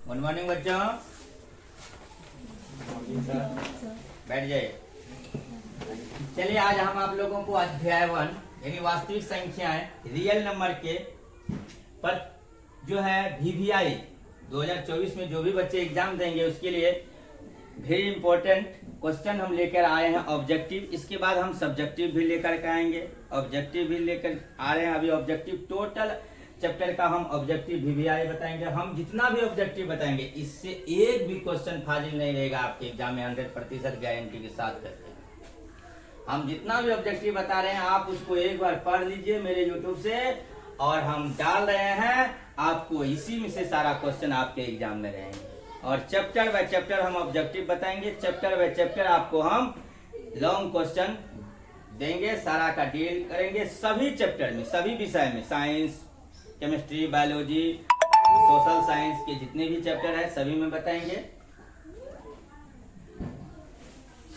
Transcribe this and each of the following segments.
Good morning बच्चों। बैठ जाइए। चलिए आज हम आप लोगों को अध्याय 1 यानी वास्तविक संख्याएं रियल नंबर के पर जो है VVI 2024 में जो भी बच्चे एग्जाम देंगे उसके लिए वेरी इंपॉर्टेंट क्वेश्चन हम लेकर आए हैं ऑब्जेक्टिव। इसके बाद हम सब्जेक्टिव भी लेकर के आएंगे, ऑब्जेक्टिव भी लेकर आ रहे हैं। अभी ऑब्जेक्टिव टोटल चैप्टर का हम ऑब्जेक्टिव VVI बताएंगे। हम जितना भी ऑब्जेक्टिव बताएंगे इससे एक भी क्वेश्चन फाजिल नहीं रहेगा आपके एग्जाम में, 100% गारंटी के साथ करते हैं। हम जितना भी ऑब्जेक्टिव बता रहे हैं आप उसको एक बार पढ़ लीजिए मेरे यूट्यूब से, और हम डाल रहे हैं आपको इसी में से सारा क्वेश्चन आपके एग्जाम में रहेंगे। और चैप्टर बाय चैप्टर हम ऑब्जेक्टिव बताएंगे, चैप्टर बाय चैप्टर आपको हम लॉन्ग क्वेश्चन देंगे, सारा का डील करेंगे सभी चैप्टर में, सभी विषय में, science, chemistry, biology, social science के जितने भी चैप्टर है सभी में बताएंगे।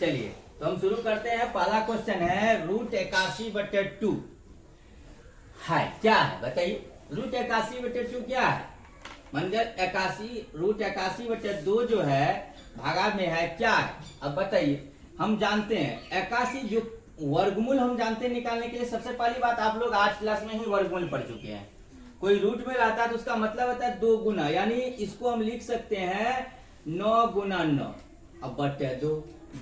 चलिए तो हम शुरू करते हैं। पहला क्वेश्चन है √81/2 है क्या है बताइए। √81/2 क्या है? मंजर 81 √81/2 जो है भागा में है क्या है? अब बताइए। हम जानते हैं 81 जो वर्गमूल हम जानते हैं निकालने के लिए सबसे पहली बात आप लोग 8 क्लास में ही वर्गमूल पढ़ चुके हैं। कोई रूट में रहता है तो उसका मतलब होता है 2 गुना, यानी इसको हम लिख सकते हैं 9 गुना 9 अब बटे 2।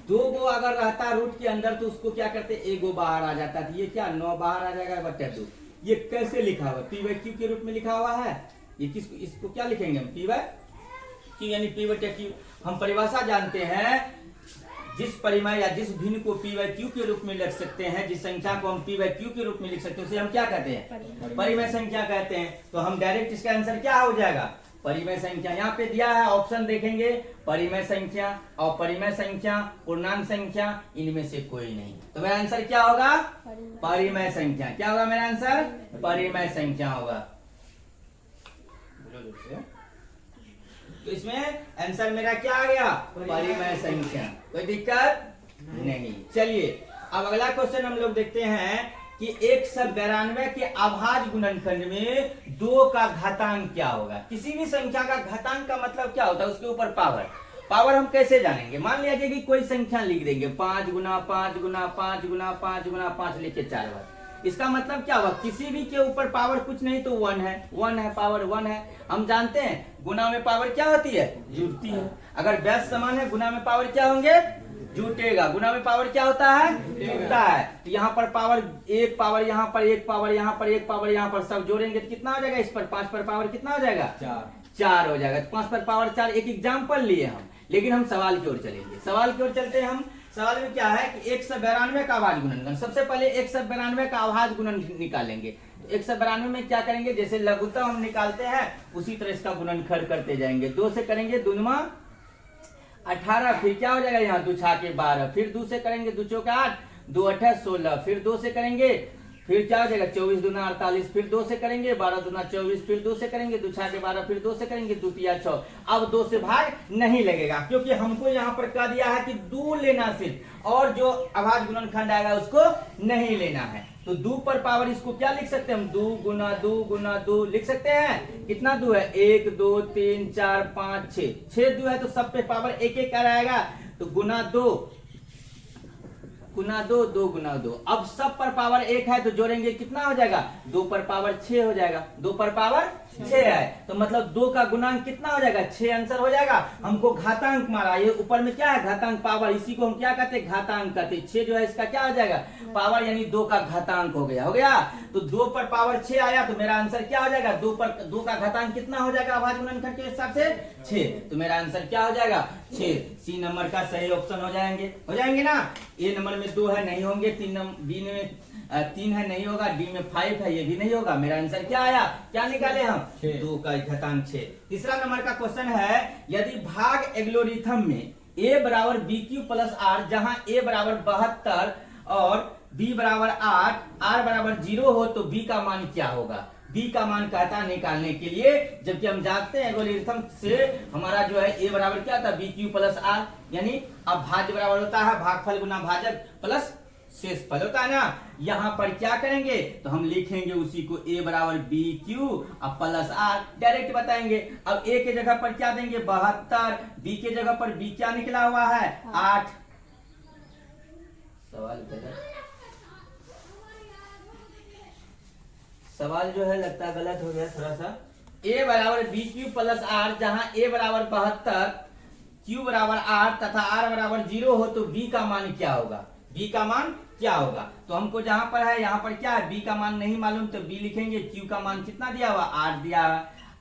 2 गो अगर रहता रूट के अंदर तो उसको क्या करते, 1 गो बाहर आ जाता है। ये क्या 9 बाहर आ जाएगा बटे 2। ये कैसे लिखा हुआ? P/Q के रूप में लिखा हुआ है। ये किसको, इसको क्या लिखेंगे हम? P/Q यानी P/Q। हम परिभाषा जानते हैं, जिस परिमेय या जिस भिन्न को P/Q के रूप में लिख सकते हैं, जिस संख्या को हम P/Q के रूप में लिख सकते हैं उसे हम क्या कहते हैं? परिमेय संख्या कहते हैं। तो हम डायरेक्ट इसका आंसर क्या हो जाएगा? परिमेय संख्या। यहाँ पे दिया है ऑप्शन देखेंगे, परिमेय संख्या और परिमेय संख्या, पूर्णांक संख्या, इनमें से कोई नहीं। तो मेरा आंसर क्या होगा? परिमेय संख्या। क्या होगा मेरा आंसर? परिमेय संख्या होगा। तो इसमें आंसर मेरा क्या आ गया? परिमेय संख्या। कोई दिक्कत नहीं। चलिए अब अगला क्वेश्चन हम लोग देखते हैं कि 192 के अभाज्य गुणनखंड में 2 का घातांक क्या होगा। किसी भी संख्या का घातांक का मतलब क्या होता है? उसके ऊपर पावर हम कैसे जानेंगे? मान लिया कि कोई संख्या लिख देंगे 5 गुना 5 गुना 5 गुना 5 गुना 5 लिख के 4 बार। इसका मतलब क्या हुआ? किसी भी के ऊपर पावर कुछ नहीं तो 1 है, 1 है, पावर 1 है। हम जानते हैं गुना में पावर क्या होती है? जुड़ती है। अगर बेस समान है गुना में पावर क्या होंगे? जुटेगा। गुना में पावर क्या होता है? जुटता है। तो यहाँ पर पावर, एक पावर यहाँ पर, एक पावर यहाँ पर, एक पावर यहाँ पर, सब जोड़ेंगे तो कितना हो जाएगा? इस पर 5 पर पावर कितना हो जाएगा? 4 हो जाएगा। तो 5 पर पावर 4 एक एग्जाम्पल लिए हम, लेकिन हम सवाल की ओर चलेंगे। सवाल की ओर चलते हैं हम। सवाल में क्या है कि 192 का अभाज्य गुणनखंड। सबसे पहले 192 का अभाज्य गुणन निकालेंगे। 192 में क्या करेंगे? जैसे लघुत्तम हम निकालते हैं उसी तरह इसका गुणनखंड करते जाएंगे। 2 से करेंगे 2 दूना 18, फिर क्या हो जाएगा? यहाँ 2 छाके 12, फिर 2 से करेंगे 2 चौके 8, 2 8 16, फिर 2 से करेंगे, फिर क्या हो जाएगा? 24 दूना 48, फिर 2 से करेंगे 12 दूना 24, फिर 2 से करेंगे 2 छाके 12, फिर 2 से करेंगे 2 तिया 6। अब 2 से भाग नहीं लगेगा क्योंकि हमको यहाँ पर कह दिया है कि 2 लेना सिर्फ, और जो अभाज्य गुणनखंड आएगा उसको नहीं लेना है। तो 2 पर पावर इसको क्या लिख सकते हैं हम? 2 गुना 2 गुना 2 लिख सकते हैं। कितना 2 है? 1 2 3 4 5 6, 6 2 है तो सब पे पावर एक एक कर आएगा। तो गुना 2 गुना 2 2 गुना 2। अब सब पर पावर 1 है तो जोड़ेंगे कितना हो जाएगा? 2 पर पावर 6 हो जाएगा। 2 पर पावर 6 है तो मतलब 2 का गुणांक कितना हो जाएगा? 6 आंसर हो जाएगा। हमको घातांक मारा, ये ऊपर में क्या है? घातांक पावर, इसी को हम क्या कहते हैं? घातांक कहते हैं। 6 जो है इसका क्या हो जाएगा? पावर, यानी 2 का घातांक हो गया। तो 2 पर पावर 6 आया तो मेरा आंसर क्या हो जाएगा? 2 पर 2 का घातांक कितना हो जाएगा अभाज्य गुणनखंड के हिसाब से? 6। तो मेरा आंसर क्या हो जाएगा? 6। सी नंबर का सही ऑप्शन हो जाएंगे ना। ए नंबर में 2 है, नहीं होंगे। बी में 3 है, नहीं होगा। डी में 5 है, ये भी नहीं होगा। मेरा आंसर क्या आया? क्या निकाले हम? 2 का घातांक 6। तीसरा नंबर का क्वेश्चन है, यदि भाग एल्गोरिथम में a बराबर BQ प्लस R, जहां a बराबर 72 और b बराबर 8, r बराबर 0 हो तो b का मान क्या होगा? b का मान कहता है निकालने के लिए, जबकि हम जानते हैं एल्गोरिथम से हमारा जो है a बराबर क्या था? BQ प्लस R, यानी अब भाज्य बराबर होता है भागफल गुना भाजक प्लस शेषफल होता है ना। यहाँ पर क्या करेंगे तो हम लिखेंगे उसी को a बराबर बी क्यू और प्लस आर, डायरेक्ट बताएंगे। अब a के जगह पर क्या देंगे 72, b के जगह पर b क्या निकला हुआ है 8। सवाल जो है लगता है गलत हो गया थोड़ा सा। a बराबर बी क्यू प्लस आर, जहां a बराबर 72, q बराबर 8 तथा r बराबर 0 हो तो b का मान क्या होगा, b का मान क्या होगा। तो हमको जहां पर है यहाँ पर क्या है b का मान नहीं मालूम तो b लिखेंगे। q का मान कितना दिया हुआ 8 दिया हुआ,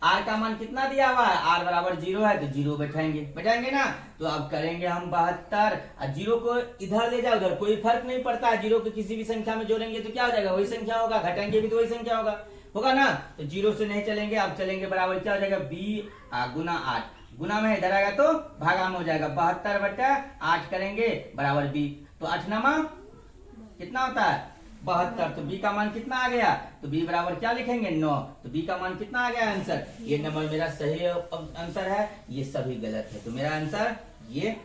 r का मान कितना दिया हुआ है r बराबर 0 है तो 0 बैठाएंगे ना। तो अब करेंगे हम 72 और 0 को इधर ले जाओ, उधर कोई फर्क नहीं पड़ता है। 0 को किसी भी संख्या में जोड़ेंगे तो क्या हो जाएगा वही संख्या होगा, घटाएंगे भी तो वही संख्या होगा ना। तो 0 से नहीं चलेंगे, अब चलेंगे बराबर क्या हो जाएगा b गुना 8, गुना में इधर आएगा तो भागा में हो जाएगा 72/8 करेंगे बराबर b। तो 8 नामा कितना होता है 72, तो b का मान कितना आ गया तो b बराबर क्या लिखेंगे 9, तो b का मान कितना आ गया आंसर। ये नंबर मेरा सही आंसर है, ये सभी गलत है, तो मेरा आंसर ये।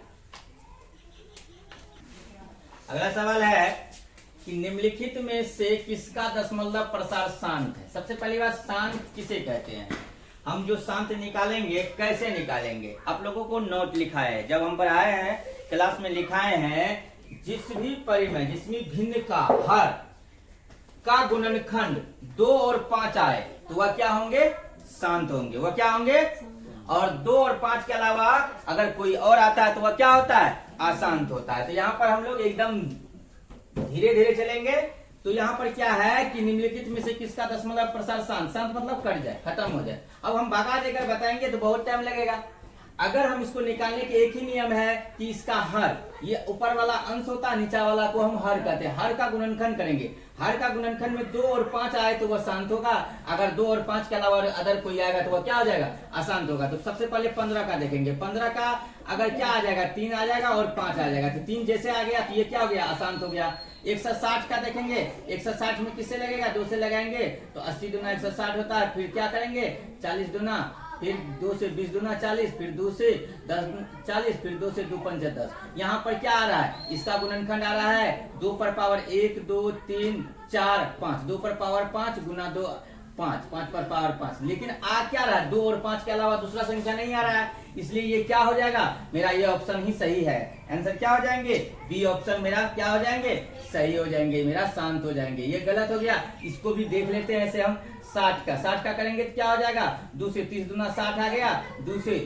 अगला सवाल है कि निम्नलिखित में से किसका दशमलव प्रसार शांत है। सबसे पहली बात शांत किसे कहते हैं। हम जो शांत निकालेंगे कैसे निकालेंगे, आप लोगों को नोट लिखा है जब हम पढ़ाए हैं क्लास में लिखाए हैं, जिस भी परिमेय जिसमें भिन्न का हर का गुणनखंड 2 और 5 आए तो वह क्या होंगे शांत होंगे, वह क्या होंगे। और 2 और 5 के अलावा अगर कोई और आता है तो वह क्या होता है अशांत होता है। तो यहाँ पर हम लोग एकदम धीरे धीरे चलेंगे। तो यहाँ पर क्या है कि निम्नलिखित में से किसका दशमलव प्रसार शांत, शांत मतलब कट जाए खत्म हो जाए। अब हम भगा देकर बताएंगे तो बहुत टाइम लगेगा। अगर हम इसको निकालने के एक ही नियम है कि इसका हर, ये ऊपर वाला अंश होता है नीचा वाला को हम हर कहते हैं, हर का गुणनखंड करेंगे। हर का गुणनखंड में 2 और 5 आए तो वह शांत होगा, अगर 2 और 5 के अलावा अदर कोई आएगा तो वह क्या हो जाएगा अशांत होगा। तो सबसे पहले 15 का देखेंगे, 15 का अगर क्या आ जाएगा 3 आ जाएगा और 5 आ जाएगा, तो 3 जैसे आ गया तो ये क्या हो गया अशांत हो गया। 160 का देखेंगे, 160 में किससे लगेगा 2 से लगाएंगे तो 80 दूना 160 होता है। फिर क्या करेंगे 40 दूना, फिर 2 से 20 दूना 40, फिर 2 से 10 40, फिर 2 से 2 पंजे 10। यहाँ पर क्या आ रहा है इसका गुणनखंड आ रहा है 2 पर पावर 1 2 3 4 5, 2 पर पावर 5 गुना 2 5, 5 पर पावर 5। लेकिन आ क्या रहा है 2 और 5 के अलावा दूसरा संख्या नहीं आ रहा है, इसलिए ये क्या हो जाएगा मेरा ये ऑप्शन ही सही है। आंसर क्या हो जाएंगे बी ऑप्शन मेरा क्या हो जाएंगे सही हो जाएंगे, मेरा शांत हो जाएंगे। ये गलत हो गया, इसको भी देख लेते हैं ऐसे हम। 60 का करेंगे तो क्या हो जाएगा 2 से 30 दूना 60 आ गया, 2 से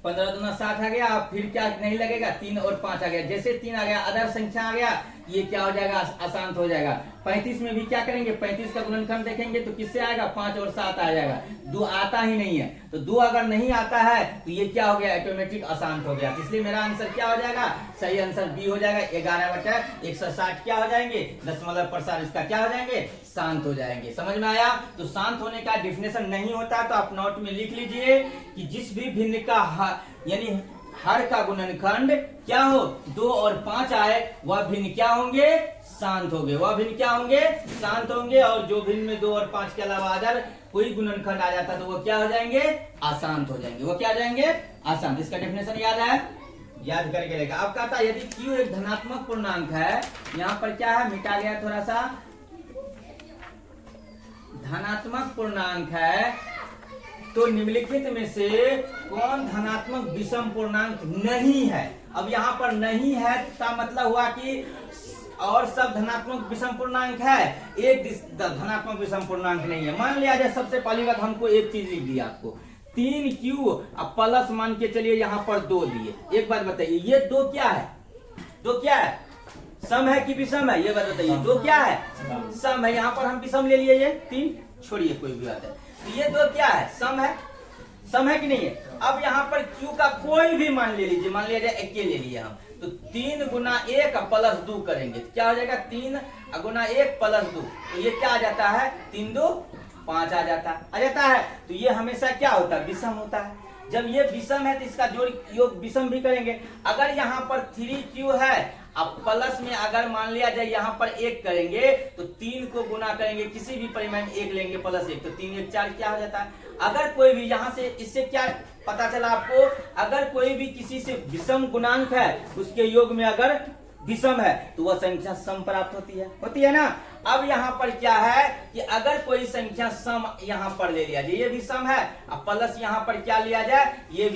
15 दूना 60 आ गया, फिर क्या नहीं लगेगा 3 और 5 आ गया। जैसे 3 आ गया अदर संख्या आ गया, ये क्या हो जाएगा अशांत हो जाएगा। 35 में भी क्या करेंगे 35 का गुणनखंड देखेंगे तो किससे आएगा 5 और 7 आ जाएगा, 2 आता ही नहीं है। तो 2 अगर नहीं आता है तो ये क्या हो गया ऑटोमेटिक अशांत हो गया। इसलिए मेरा आंसर क्या हो जाएगा सही आंसर बी हो जाएगा। 11/160 क्या हो जाएंगे दशमलव प्रसार इसका क्या हो जाएंगे शांत हो जाएंगे। समझ में आया। तो शांत होने का डिफिनेशन नहीं होता तो आप नोट में लिख लीजिए कि जिस भी भिन्न का यानी हर का गुणनखंड क्या हो 2 और 5 आए वह भिन्न क्या होंगे शांत होंगे, वह भिन्न क्या होंगे शांत होंगे। और जो भिन्न में 2 और 5 के अलावा अदर कोई गुणनखंड आ जाता तो वो क्या हो जाएंगे अशांत हो जाएंगे, वो क्या हो जाएंगे अशांत। इसका डेफिनेशन याद है, याद करके लेगा। अब कहता है यदि Q एक धनात्मक पूर्णांक है, यहाँ पर क्या है मिटा गया थोड़ा सा, धनात्मक पूर्णांक है तो निम्नलिखित में से कौन धनात्मक विषम पूर्णांक नहीं है। अब यहाँ पर नहीं है का मतलब हुआ कि और सब धनात्मक विषम पूर्णांक है, एक धनात्मक विषम पूर्णांक नहीं है। मान लिया जाए सबसे पहली बात हमको एक चीज लिख दी आपको 3Q अब प्लस मान के चलिए यहाँ पर 2 दिए। एक बात बताइए ये 2 क्या है, 2 क्या है सम है कि विषम है, ये बात बताइए 2 क्या है सम है। यहाँ पर हम विषम ले लिए ये 3 छोड़िए कोई भी बात है, तो ये 2 क्या है सम है, सम है कि नहीं है। अब यहाँ पर Q का कोई भी मान ले लीजिए, मान लिया जाए 1 ले लिए हम, तो 3 गुना 1 प्लस 2 करेंगे तो क्या हो जाएगा 3 गुना 1 प्लस 2, तो ये क्या आ जाता है 3 2 5 आ जाता है। तो ये हमेशा क्या होता है विषम होता है। जब ये विषम है तो इसका जोड़ योग विषम भी करेंगे। अगर यहाँ पर 3Q है अब प्लस में अगर मान लिया जाए यहाँ पर 1 करेंगे तो 3 को गुना करेंगे किसी भी परिमाण 1 लेंगे प्लस 1 तो 3 1 4 क्या हो जाता है। अगर कोई भी यहाँ से इससे क्या पता चला आपको, अगर कोई भी किसी से विषम गुणांक है उसके योग में अगर विषम है तो वह संख्या सम प्राप्त होती है ना। अब यहाँ पर क्या है कि अगर कोई संख्या सम यहाँ पर ले लिया जाए, ये विषम है, अब प्लस यहाँ पर क्या लिया जाए, ये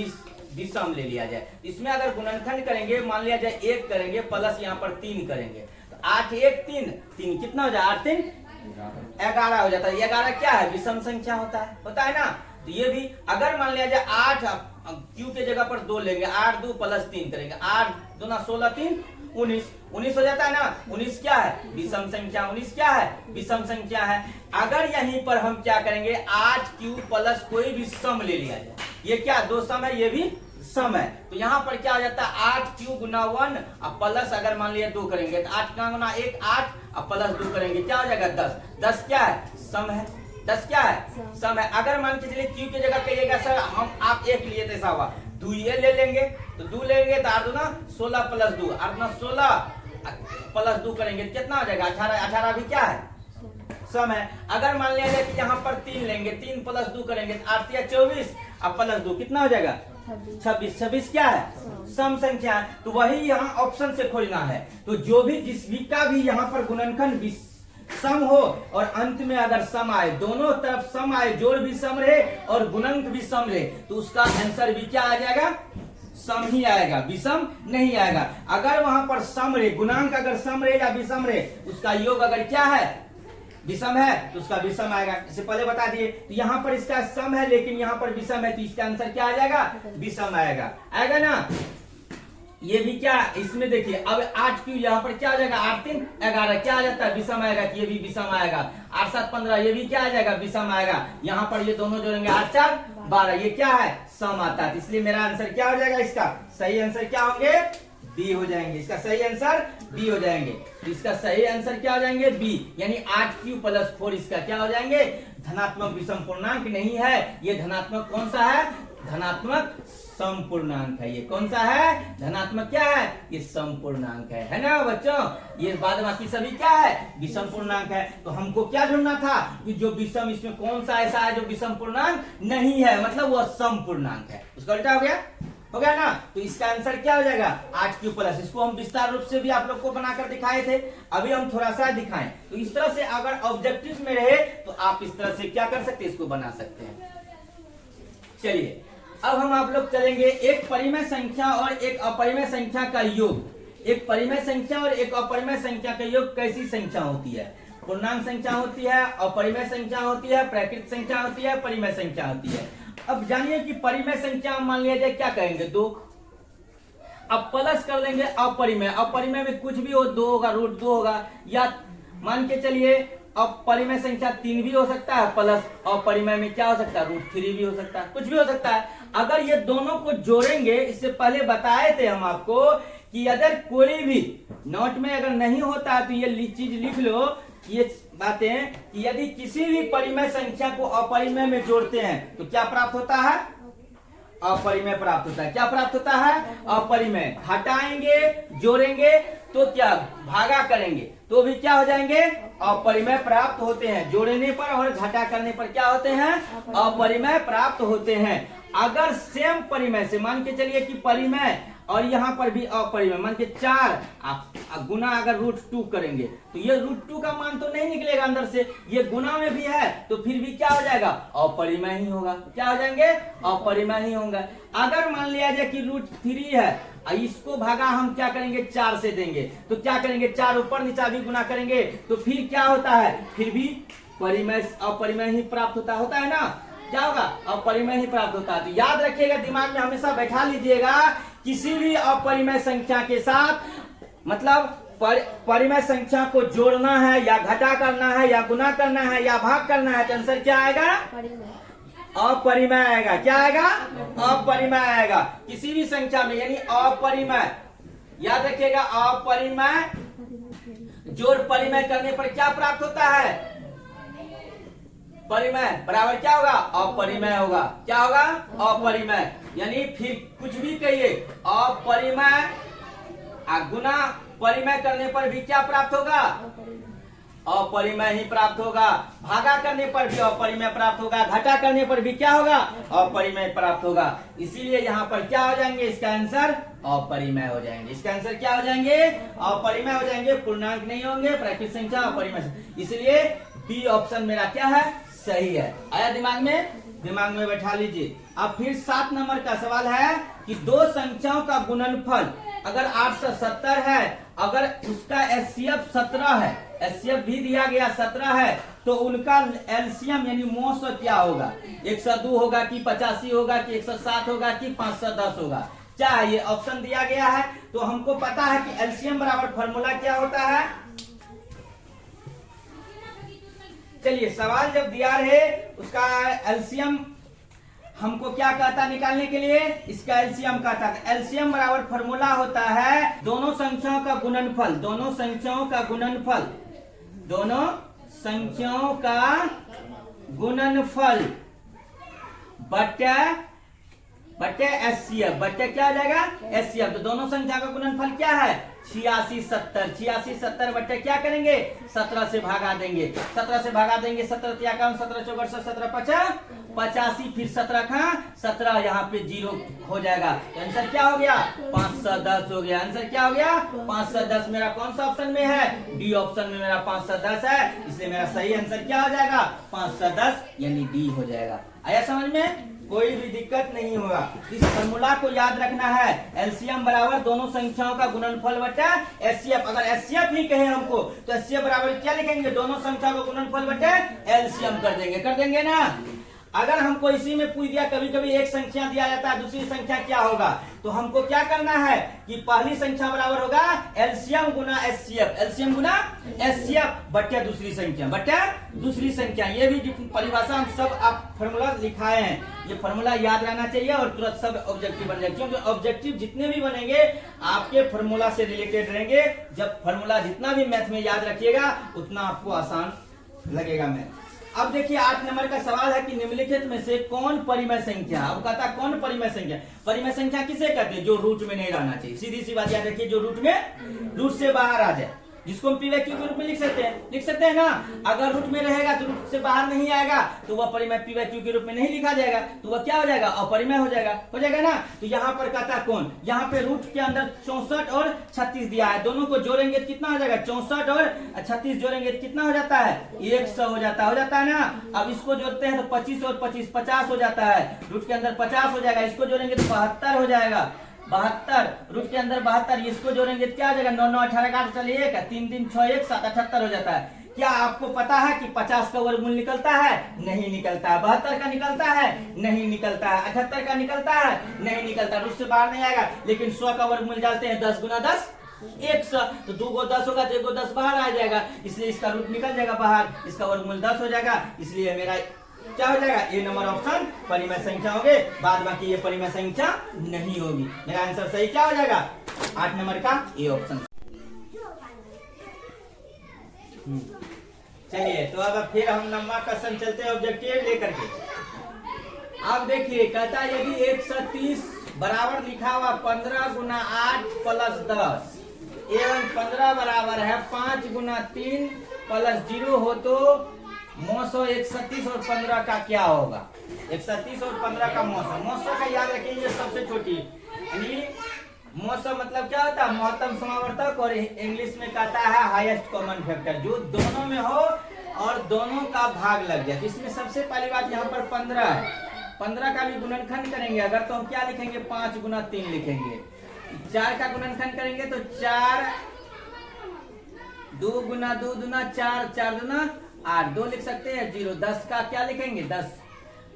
विषम ले लिया जाए। इसमें अगर गुणनखंड करेंगे, मान लिया जाए 1 करेंगे प्लस यहाँ पर 3 करेंगे तो 8 1 3 3 कितना हो जाए, 8 3 11 हो जाता है। 11 क्या है, विषम संख्या होता है ना। तो ये भी अगर मान लिया जाए 8 क्यू के जगह पर 2 लेंगे, 8 2 प्लस 3 करेंगे, 8 2 16 3 19 हो जाता है ना। 19 क्या है, विषम संख्या। 19 क्या है, विषम संख्या है। अगर यहीं पर हम क्या करेंगे, 8 क्यू प्लस कोई भी सम ले लिया जाए, ये क्या 2 सम है, ये भी सम है, तो यहाँ पर क्या हो जाता है 8 क्यू गुना 1 अब प्लस अगर मान लिया 2 करेंगे तो 8 गुना 1 8 अब प्लस 2 करेंगे क्या हो जाएगा 10। 10 क्या है, सम है। 10 क्या है, सम है। अगर मान के चलिए क्यू की जगह कहिएगा सर हम आप 1 लिए तो ऐसा हुआ 2 ये ले लेंगे तो 2 लेंगे तो 8 दूना 16 प्लस 2 8 दूना 16 प्लस 2 करेंगे कितना हो जाएगा 18। 18 भी क्या है, सम है। अगर मान लिया जाए कि यहाँ पर 3 लेंगे, 3 प्लस 2 करेंगे तो 8 या 24 अब प्लस 2 कितना हो जाएगा 26। 26 क्या है, सम संख्या है। तो वही यहाँ ऑप्शन से खोजना है। तो जो भी जिस भी का भी यहाँ पर गुणनखंड सम हो और अंत में अगर सम आए, दोनों तरफ सम आए, जोड़ भी सम रहे और गुणंक भी सम रहे तो उसका आंसर भी क्या आ जाएगा, सम ही आएगा, विषम नहीं आएगा। अगर वहां पर सम रहे, गुणांक अगर सम रहे या विषम रहे, उसका योग अगर क्या है, विषम है तो उसका विषम आएगा। इससे पहले बता दिए। तो यहाँ पर इसका सम है लेकिन यहाँ पर विषम है तो इसका आंसर क्या आ जाएगा, विषम आएगा ना। ये भी क्या, इसमें देखिए अब 8 क्यू यहाँ पर क्या आ जाएगा 8 3 11 क्या आ जाता है, विषम आएगा। ये भी विषम आएगा। 8 7 15 ये भी क्या आ जाएगा, विषम आएगा। यहाँ पर ये दोनों जोड़ेंगे 8 4 12 ये क्या है, सम आता है। इसलिए मेरा आंसर क्या हो जाएगा, इसका सही आंसर क्या होंगे, बी हो जाएंगे। इसका सही आंसर बी हो जाएंगे। तो इसका सही आंसर क्या हो जाएंगे, बी, यानी 8 क्यू प्लस 4 इसका क्या हो जाएंगे, धनात्मक विषम पूर्णांक नहीं है। ये धनात्मक कौन सा है, धनात्मक सम पूर्णांक है। ये कौन सा है, धनात्मक क्या है, ये सम पूर्णांक है ना बच्चों। ये बाद बाकी सभी क्या है, विषम पूर्णांक है। तो हमको क्या ढूंढना था कि जो विषम, इसमें कौन सा ऐसा है जो विषम पूर्णांक नहीं है, मतलब वह सम पूर्णांक है। उसका उल्टा हो गया ना। तो इसका आंसर क्या हो जाएगा 8 क्यू प्लस। इसको हम विस्तार रूप से भी आप लोग को बनाकर दिखाए थे, अभी हम थोड़ा सा दिखाएं। तो इस तरह से अगर ऑब्जेक्टिव में रहे तो आप इस तरह से क्या कर सकते हैं, इसको बना सकते हैं। चलिए अब हम आप लोग चलेंगे एक परिमेय संख्या और एक अपरिमेय संख्या का योग। एक परिमेय संख्या और एक अपरिमेय संख्या का योग कैसी संख्या होती है, पूर्णांक संख्या होती है, अपरिमेय संख्या होती है, प्राकृत संख्या होती है, परिमेय संख्या होती है। अब जानिए कि परिमेय संख्या मान लिया जाए क्या कहेंगे 2, अब प्लस कर लेंगे अपरिमेय। अपरिमेय में कुछ भी हो, 2 होगा, √2 होगा, या मान के चलिए अब परिमेय संख्या 3 भी हो सकता है, प्लस अपरिमेय में क्या हो सकता है, √3 भी हो सकता है, कुछ भी हो सकता है। अगर ये दोनों को जोड़ेंगे, इससे पहले बताए थे हम आपको कि अगर कोई भी नोट में अगर नहीं होता है तो ये चीज लिख लो, ये बातें कि यदि किसी भी परिमेय संख्या को अपरिमेय में जोड़ते हैं तो क्या प्राप्त होता है, अपरिमेय प्राप्त होता है। क्या प्राप्त होता है, अपरिमेय। हटाएंगे, जोड़ेंगे तो क्या, भागा करेंगे तो भी क्या हो जाएंगे, अपरिमेय प्राप्त होते हैं। जोड़ने पर और घटा करने पर क्या होते हैं, अपरिमेय प्राप्त होते हैं। अगर सेम परिमेय से मान के चलिए कि परिमेय और यहाँ पर भी अपरिमेय, मान के 4 गुना अगर √2 करेंगे तो ये √2 का मान तो नहीं निकलेगा अंदर से, ये गुना में भी है तो फिर भी क्या हो जाएगा, अपरिमेय ही होगा। क्या हो जाएंगे, अपरिमेय ही होंगे। अगर मान लिया जाए कि √3 है, इसको भागा हम क्या करेंगे 4 से देंगे तो क्या करेंगे, 4 ऊपर नीचा भी गुना करेंगे तो फिर क्या होता है, फिर भी परिमेय अपरिमेय ही प्राप्त होता है ना। क्या होगा, अपरिमेय ही प्राप्त होता है। तो याद रखिएगा, दिमाग में हमेशा बैठा लीजिएगा, किसी भी अपरिमेय संख्या के साथ मतलब परिमेय संख्या को जोड़ना है या घटा करना है या गुना करना है या भाग करना है तो आंसर क्या आएगा, अपरिमेय आएगा। क्या आएगा, अपरिमेय आएगा किसी भी संख्या में, यानी अपरिमेय। याद रखिएगा, अपरिमेय जोड़ परिमेय करने पर क्या प्राप्त होता है, परिमेय बराबर क्या होगा, अपरिमेय होगा। क्या होगा, अपरिमेय। यानी फिर कुछ भी कहिए, अपरिमेय गुना परिमेय करने पर भी क्या प्राप्त होगा, अपरिमेय ही प्राप्त होगा। भागा करने पर भी अपरिमेय प्राप्त होगा, घटा करने पर भी क्या होगा, अपरिमेय प्राप्त होगा। इसीलिए यहाँ पर क्या हो जाएंगे, इसका आंसर अपरिमेय हो जाएंगे। इसका आंसर क्या हो जाएंगे, अपरिमेय हो जाएंगे। पूर्णांक नहीं होंगे, प्राकृतिक संख्या अपरिमेय। इसलिए बी ऑप्शन मेरा क्या है, सही है। आया दिमाग में, दिमाग में बैठा लीजिए। अब फिर 7 नंबर का सवाल है कि दो संख्याओं का गुणनफल अगर 870 है, अगर उसका एचसीएफ 17 है, एचसीएफ भी दिया गया 17 है, तो उनका एलसीएम यानी मोस क्या होगा, 102 होगा कि 85 होगा कि 107 होगा कि 510 होगा। क्या ये ऑप्शन दिया गया है, तो हमको पता है कि एलसीएम बराबर फॉर्मूला क्या होता है। चलिए, सवाल जब दिया है उसका एलसीएम हमको क्या कहता निकालने के लिए, इसका एलसीएम कहता है। एलसीएम बराबर फॉर्मूला होता है दोनों संख्याओं का गुणनफल, दोनों संख्याओं का गुणनफल, दोनों संख्याओं का गुणनफल बटे एचसीएफ, बटे क्या हो जाएगा, एचसीएफ। तो दोनों संख्या का गुणनफल क्या है, 86 70। 86 70 बटे क्या करेंगे, 17 से भागा देंगे, 17 से भागा देंगे। 17 क्या काम, 17 चौक 17 50 85, फिर 17 का 17 यहाँ पे 0 हो जाएगा। तो आंसर क्या हो गया, 510 हो गया। आंसर क्या हो गया, 510। मेरा कौन सा ऑप्शन में है, डी ऑप्शन में मेरा 510 है। इसलिए मेरा सही आंसर क्या हो जाएगा, 510 यानी डी हो जाएगा। आया समझ में, कोई भी दिक्कत नहीं होगा। इस फॉर्मूला को याद रखना है, एलसीएम बराबर दोनों संख्याओं का गुणनफल बटा एचसीएफ। अगर एचसीएफ ही कहे हमको तो एचसीएफ बराबर क्या लिखेंगे, दोनों संख्याओं का गुणनफल बटे एलसीएम कर देंगे ना। अगर हमको इसी में पूछ दिया, कभी कभी एक संख्या दिया जाता है, दूसरी संख्या क्या होगा, तो हमको क्या करना है कि पहली संख्या बराबर होगा एलसीएम गुना एचसीएफ, एलसीएम गुना एचसीएफ बटे दूसरी संख्या, बटे दूसरी संख्या। ये भी परिभाषा हम सब आप फॉर्मूला लिखाए हैं, ये फॉर्मूला याद रहना चाहिए और तुरंत सब ऑब्जेक्टिव बन जाएगा। क्योंकि ऑब्जेक्टिव जितने भी बनेंगे आपके फॉर्मूला से रिलेटेड रहेंगे। जब फॉर्मूला जितना भी मैथ में याद रखिएगा उतना आपको आसान लगेगा मैथ। अब देखिए 8 नंबर का सवाल है कि निम्नलिखित में से कौन परिमेय संख्या, अब कहता कौन परिमेय संख्या। परिमेय संख्या किसे कहते हैं, जो रूट में नहीं रहना चाहिए। सीधी सी बात याद रखिए, जो रूट से बाहर आ जाए, जिसको हम पीवाईक्यू के रूप में लिख सकते हैं ना। अगर रूट में रहेगा तो रूट से बाहर नहीं आएगा तो वह परिमेय पीवाईक्यू के रूप में नहीं लिखा जाएगा, तो वह क्या हो जाएगा, अपरिमेय हो जाएगा ना। तो यहाँ पर कहता कौन, यहाँ पे रूट के अंदर 64 और 36 दिया है, दोनों को जोड़ेंगे तो कितना हो जाएगा, 64 और 36 जोड़ेंगे तो कितना हो जाता है, 100 हो जाता है ना। अब इसको जोड़ते हैं तो 25 और 25 50 हो जाता है, रूट के अंदर 50 हो जाएगा। इसको जोड़ेंगे तो 72 हो जाएगा, 72 रूट के अंदर 72, इसको जोड़ेंगे तो क्या आ जाएगा, 9 9 18 का 8 चलिए 3 3 6 1 7 78 हो जाता है। क्या आपको पता है कि 50 का वर्गमूल निकलता है, नहीं निकलता है। 72 का निकलता है, नहीं निकलता है। 78 का निकलता है, नहीं निकलता, रूट से बाहर नहीं आएगा। लेकिन 100 का वर्गमूल डालते हैं, 10 गुना 10 100, तो 2 को 10 होगा तो 1 को 10 बाहर आ जाएगा, इसलिए इसका रूट निकल जाएगा बाहर, इसका वर्गमूल 10 हो जाएगा। इसलिए मेरा क्या हो जाएगा, ए नंबर ऑप्शन परिमेय संख्या होंगे, बाद बाकी ये परिमेय संख्या नहीं होगी। मेरा आंसर सही क्या हो जाएगा, 8 नंबर का ए ऑप्शन। चलिए, तो अब फिर हम नंबर क्वेश्चन चलते हैं ऑब्जेक्टिव लेकर के। अब देखिए कहता है यदि 130 बराबर लिखा हुआ 15 गुना 8 प्लस 10 एवं 15 बराबर है 5 गुना 3 प्लस 0 हो तो मौसो 130 और 15 का क्या होगा। 130 और 15 का मौसो का याद रखिए, ये सबसे छोटी, यानी मौसो मतलब क्या होता है, महत्तम समावर्तक, और इंग्लिश में कहता है हाईएस्ट कॉमन फैक्टर, जो दोनों में हो और दोनों का भाग लग जाए। इसमें सबसे पहली बात यहाँ पर 15 है, 15 का भी गुणनखंड करेंगे अगर तो हम क्या लिखेंगे, 5 गुना 3 लिखेंगे। 4 का गुणनखंड करेंगे तो 4 2 गुना 2 दुना 4 4 दुना 8, 2 लिख सकते हैं 0। 10 का क्या लिखेंगे 10,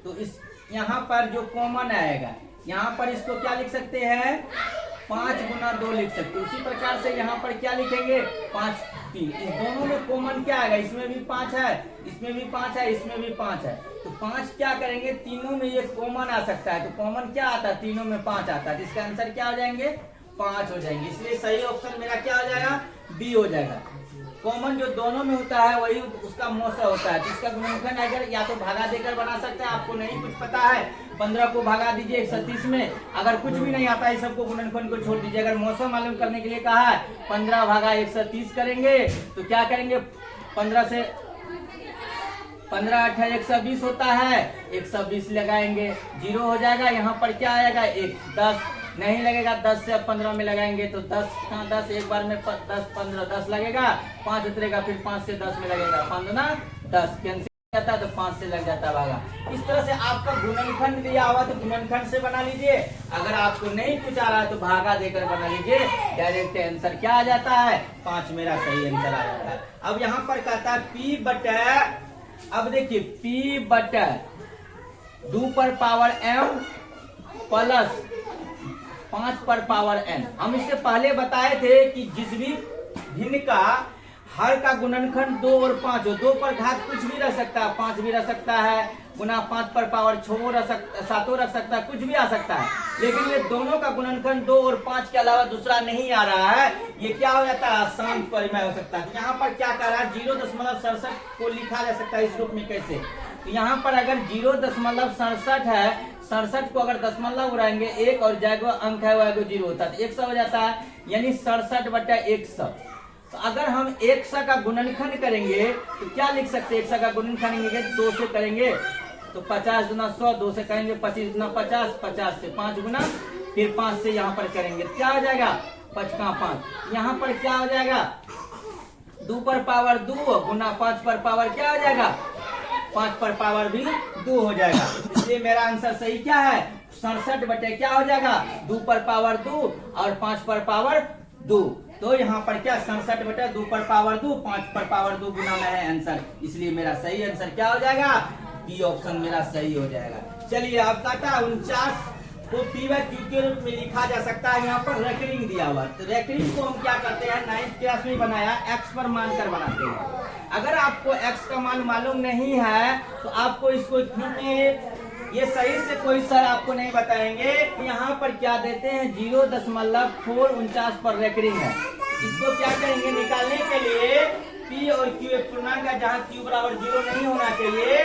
तो इस यहाँ पर जो कॉमन आएगा यहाँ पर इसको क्या लिख सकते हैं, 5 गुना 2 लिख सकते हैं। उसी प्रकार से यहाँ पर क्या लिखेंगे 5 3, इस दोनों में कॉमन क्या आएगा, इसमें भी 5 है, इसमें भी 5 है, इसमें भी 5 है, तो 5 क्या करेंगे, तीनों में ये कॉमन आ सकता है, तो कॉमन क्या आता है, तीनों में 5 आता है, तो इसका आंसर क्या हो जाएंगे, 5 हो जाएंगे। इसलिए सही ऑप्शन मेरा क्या हो जाएगा, बी हो जाएगा। कॉमन जो दोनों में होता है वही उसका मौसा होता है, जिसका गुणनखंड अगर या तो भागा देकर बना सकते हैं, आपको नहीं कुछ पता है 15 को भागा दीजिए 130 में, अगर कुछ भी नहीं आता है सबको गुणनखंड को छोड़ दीजिए। अगर मौसम मालूम करने के लिए कहा है 15 भागा 130 करेंगे तो क्या करेंगे, 15 से 15 8 120 होता है, 120 लगाएंगे, 0 हो जाएगा। यहाँ पर क्या आएगा, 1 10 नहीं लगेगा, 10 से अब 15 में लगाएंगे तो 10 कहाँ 10, एक बार में 10 15 10 लगेगा, 5 उतरेगा, फिर 5 से 10 में लगेगा, 5 ना 10 कैंसिल जाता है तो 5 से लग जाता है भागा। इस तरह से आपका गुणनखंड दिया हुआ तो गुणनखंड से बना लीजिए, अगर आपको नहीं कुछ आ रहा है तो भागा देकर बना लीजिए, डायरेक्ट आंसर क्या आ जाता है, 5 मेरा सही आंसर आ जाता है। अब यहाँ पर कहता है P बटा, अब देखिए P बटा 2 पर पावर m प्लस 5 पर पावर n। हम इससे पहले बताए थे कि जिस भी भिन्न का हर का गुणनखंड 2 और 5 हो, 2 पर घात कुछ भी रह सकता है, 5 भी रह सकता है, गुना 5 पर पावर 6 रह सकता, 7 रख सकता है, कुछ भी आ सकता है, लेकिन ये दोनों का गुणनखंड 2 और 5 के अलावा दूसरा नहीं आ रहा है, ये क्या हो जाता है, आसान परिमेय हो सकता है। तो यहाँ पर क्या कर रहा है, 0.67 को लिखा जा सकता है इस रूप में कैसे, तो यहाँ पर अगर 0.67 है, 67 को अगर दशमलव उड़ाएंगे एक और जाएगा अंक है वो 0 होता है, 100 हो जाता है, यानी 67 बटा 100। तो अगर हम 100 का गुणनखंड करेंगे तो क्या लिख सकते हैं, 100 का गुणनखंड करेंगे 2 से करेंगे तो 50 गुना 100, 2 से करेंगे 25 गुना 50, 50 से 5 गुना, फिर 5 से यहाँ पर करेंगे क्या हो जाएगा, 5 का 5, यहाँ पर क्या हो जाएगा 2 पर पावर 2 गुना 5 पर पावर क्या हो जाएगा, 5 पर पावर भी 2 हो जाएगा। इसलिए मेरा आंसर सही क्या है, 67 बटे क्या हो जाएगा, 2 पर पावर 2 और 5 पर पावर 2। तो यहाँ पर क्या 67 बटे 2 पर पावर 2, 5 पर पावर 2 गुना में है आंसर, इसलिए मेरा सही आंसर क्या हो जाएगा, बी ऑप्शन मेरा सही हो जाएगा। चलिए अब कहता है 49 को P बाय Q के रूप में लिखा जा सकता है, यहाँ पर रेकरिंग दिया हुआ, तो रेकरिंग को हम क्या करते हैं, 9th क्लास में बनाया, x पर मानकर बनाते हैं। अगर आपको x का मान मालूम नहीं है तो आपको इसको, क्योंकि ये सही से कोई सर आपको नहीं बताएंगे, यहाँ पर क्या देते हैं 0.449 पर रेकरिंग है, इसको क्या करेंगे निकालने के लिए P और Q एक पूर्णांक है जहाँ Q बराबर 0 नहीं होना चाहिए,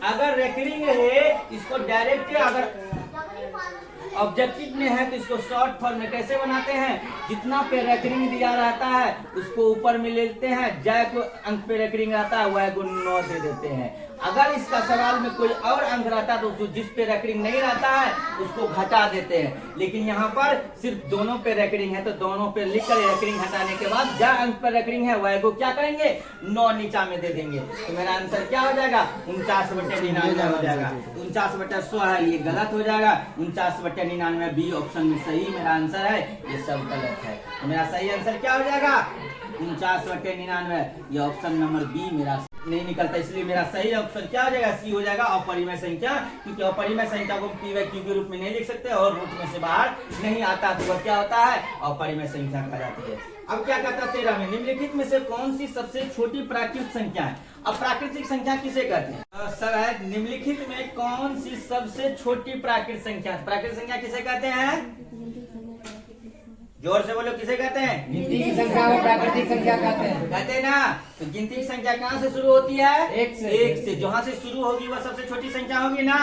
अगर रेकरिंग है इसको डायरेक्ट, अगर ऑब्जेक्टिव में है तो इसको शॉर्ट फॉर्म में कैसे बनाते हैं, जितना पे रेकरिंग दिया रहता है उसको ऊपर में ले लेते हैं, जय को अंक पे रेकरिंग रहता है वह को 9 दे देते हैं। अगर इसका सवाल में कोई और अंक रहता है तो उसको जिस पे रेकरिंग नहीं रहता है उसको घटा देते हैं, लेकिन यहाँ पर सिर्फ दोनों पे रेकरिंग है तो दोनों पे लिख कर रेकरिंग हटाने के बाद जहाँ अंक पे रेकरिंग है वह को क्या करेंगे 9 नीचा में दे देंगे, तो मेरा आंसर क्या हो जाएगा 49/99 हो जाएगा। 49/100 है, ये गलत हो जाएगा, 49/99 बी ऑप्शन में सही मेरा आंसर है, ये सब गलत है, तो मेरा सही आंसर क्या हो जाएगा 49/99, ये ऑप्शन नंबर बी मेरा नहीं निकलता, इसलिए मेरा सही ऑप्शन क्या हो जाएगा, सी हो जाएगा, अपरिमेय संख्या, क्योंकि अपरिमेय संख्या को P बाय Q के रूप में नहीं लिख सकते और रूट में से बाहर नहीं आता तो वह क्या होता है, अपरिमेय संख्या कहा जाती है। अब क्या कहता है 13 में, निम्नलिखित में से कौन सी सबसे छोटी प्राकृतिक संख्या है। अब प्राकृतिक संख्या किसे कहते हैं सर, है निम्नलिखित में कौन सी सबसे छोटी प्राकृतिक संख्या, प्राकृतिक संख्या किसे कहते हैं, जोर से बोलो किसे कहते हैं, गिनती की संख्या को प्राकृतिक संख्या कहते हैं ना। तो गिनती की संख्या कहाँ से शुरू होती है, एक से जहाँ से शुरू होगी वह सबसे छोटी संख्या होगी ना,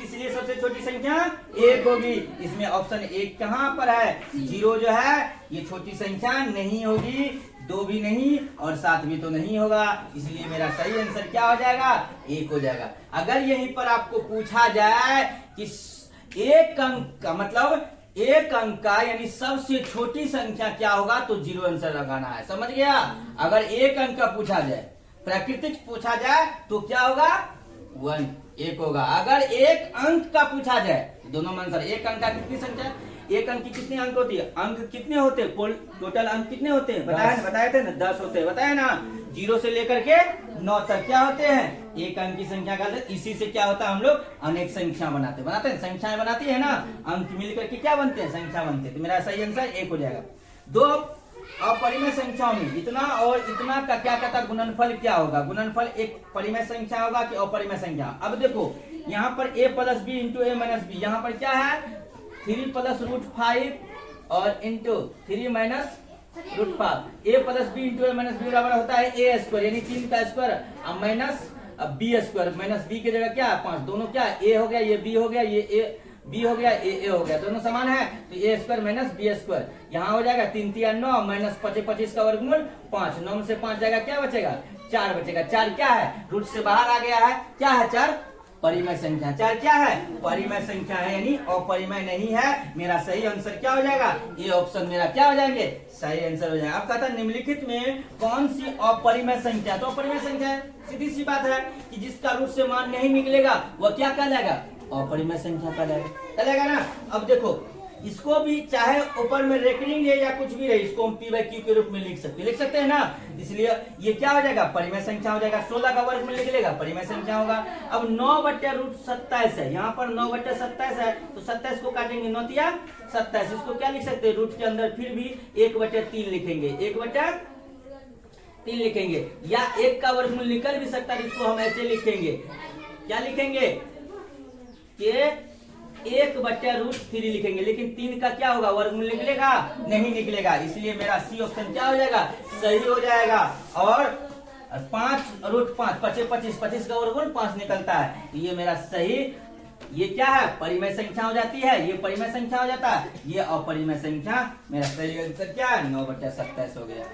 इसलिए सबसे छोटी संख्या 1 होगी। इसमें ऑप्शन 1 कहाँ पर है, 0 जो है ये छोटी संख्या नहीं होगी, 2 भी नहीं और 7 भी तो नहीं होगा, इसलिए मेरा सही आंसर क्या हो जाएगा 1 हो जाएगा। अगर यहीं पर आपको पूछा जाए कि एक अंक का मतलब एक अंक का यानी सबसे छोटी संख्या क्या होगा तो 0 आंसर लगाना है, समझ गया। अगर एक अंक का पूछा जाए, प्राकृतिक पूछा जाए तो क्या होगा 1 होगा। अगर एक अंक का पूछा जाए दोनों में आंसर, एक अंक का कितनी संख्या, एक अंक की कितनी अंक होती है, अंक कितने होते हैं, टोटल अंक कितने होते हैं बताए थे ना 10 होते हैं, बताए ना, 0 से लेकर के 9 तक क्या होते हैं एक अंक की संख्या का। इसी से क्या होता है हम लोग अनेक संख्या बनाते हैं, संख्याएं बनाती है ना, अंक मिलकर के क्या बनते हैं संख्या बनते हैं, तो मेरा सही आंसर 1 हो जाएगा। 2 अपरिमेय संख्याओं में इतना और इतना का क्या कहता है गुणनफल क्या होगा, गुणनफल एक परिमेय संख्या होगा कि अपरिमेय संख्या। अब देखो यहाँ पर a plus B into a minus B, यहाँ पर क्या है 3 प्लस √5 और into 3 minus √5, a plus B into a minus B बराबर होता है a स्क्वायर यानी 3 का square minus b square, minus b की जगह क्या है 5, दोनों क्या है a हो गया ये b हो गया, ये a बी हो गया, ए हो गया, दोनों समान है तो ए स्क्वायर माइनस बी स्क्वायर, यहाँ हो जाएगा 3 3 9 माइनस 25 का वर्गमूल 5, 9 में से 5 जाएगा, क्या बचेगा 4 बचेगा। 4 क्या है, रूट से बाहर आ गया है, क्या है 4 परिमेय संख्या, 4 क्या है परिमेय संख्या है, यानी अपरिमेय नहीं है। मेरा सही आंसर क्या हो जाएगा, ये ऑप्शन मेरा क्या हो जाएंगे, सही आंसर हो जाएगा। अब कहता है निम्नलिखित में कौन सी अपरिमेय संख्या, तो अपरिमेय संख्या है, सीधी सी बात है कि जिसका रूट से मान नहीं निकलेगा वह क्या कहलाएगा, अपरिमेय संख्या कहलाएगा ना। अब देखो इसको भी चाहे ऊपर में रेकरिंग है या कुछ भी रहे, इसको हम पी बाई क्यू के रूप में लिख सकते हैं ना, इसलिए ये क्या हो जाएगा परिमेय संख्या हो जाएगा। 16 का वर्ग में निकलेगा परिमेय संख्या होगा। अब 9/√27 है, यहाँ पर 9/27 है तो 27 को काटेंगे 9 तिया 27, इसको क्या लिख सकते हैं रूट के अंदर फिर भी 1/3 लिखेंगे, 1/3 लिखेंगे, या 1 का वर्गमूल निकल भी सकता है, इसको हम ऐसे लिखेंगे, क्या लिखेंगे कि 1/√3 लिखेंगे, लेकिन 3 का क्या होगा वर्गमूल निकलेगा, नहीं निकलेगा, इसलिए मेरा सी ऑप्शन क्या हो जाएगा, सही हो जाएगा। और 5√5 25 का वर्गमूल 5 निकलता है, ये मेरा सही, ये क्या है परिमेय संख्या हो जाती है, ये परिमेय संख्या हो जाता है, ये अपरिमेय संख्या, मेरा सही आंसर क्या है 9/27 हो गया।